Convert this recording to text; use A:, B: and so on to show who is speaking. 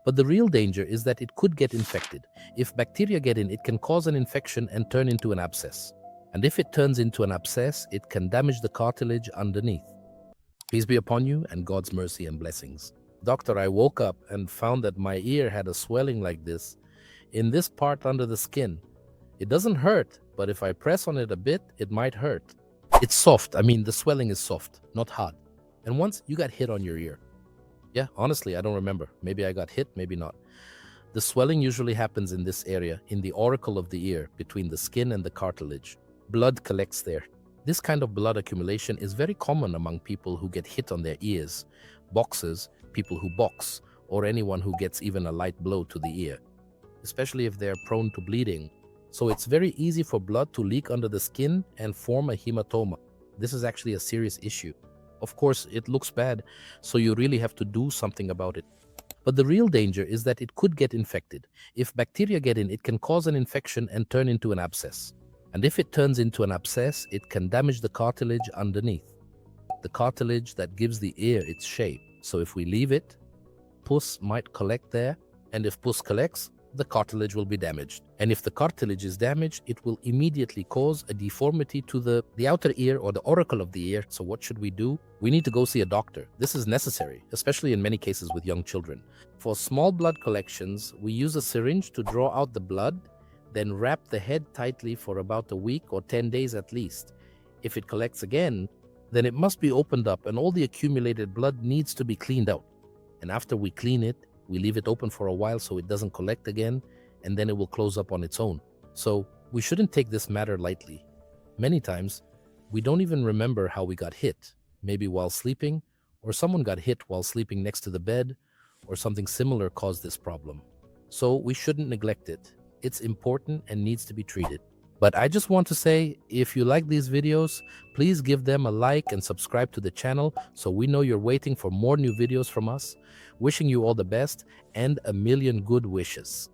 A: But the real danger is that it could get infected. If bacteria get in, it can cause an infection and turn into an abscess. And if it turns into an abscess, it can damage the cartilage underneath. Peace be upon you and God's mercy and blessings. Doctor, I woke up and found that my ear had a swelling like this in this part under the skin. It doesn't hurt, but if I press on it a bit, it might hurt. It's soft. I mean, the swelling is soft, not hard. And once you got hit on your ear. Yeah, honestly, I don't remember. Maybe I got hit, maybe not. The swelling usually happens in this area, in the auricle of the ear, between the skin and the cartilage. Blood collects there. This kind of blood accumulation is very common among people who get hit on their ears, boxers, people who box, or anyone who gets even a light blow to the ear, especially if they're prone to bleeding. So it's very easy for blood to leak under the skin and form a hematoma. This is actually a serious issue. Of course, it looks bad, so you really have to do something about it. But the real danger is that it could get infected. If bacteria get in, it can cause an infection and turn into an abscess. And if it turns into an abscess, it can damage the cartilage underneath. The cartilage that gives the ear its shape. So if we leave it, pus might collect there, and if pus collects, the cartilage will be damaged. And if the cartilage is damaged, it will immediately cause a deformity to the outer ear or the auricle of the ear. So what should we do? We need to go see a doctor. This is necessary, especially in many cases with young children. For small blood collections, we use a syringe to draw out the blood, then wrap the head tightly for about a week or 10 days at least. If it collects again, then it must be opened up and all the accumulated blood needs to be cleaned out. And after we clean it, we leave it open for a while so it doesn't collect again, and then it will close up on its own. So we shouldn't take this matter lightly. Many times, we don't even remember how we got hit, maybe while sleeping, or someone got hit while sleeping next to the bed, or something similar caused this problem. So we shouldn't neglect it. It's important and needs to be treated. But I just want to say, if you like these videos, please give them a like and subscribe to the channel so we know you're waiting for more new videos from us. Wishing you all the best and a million good wishes.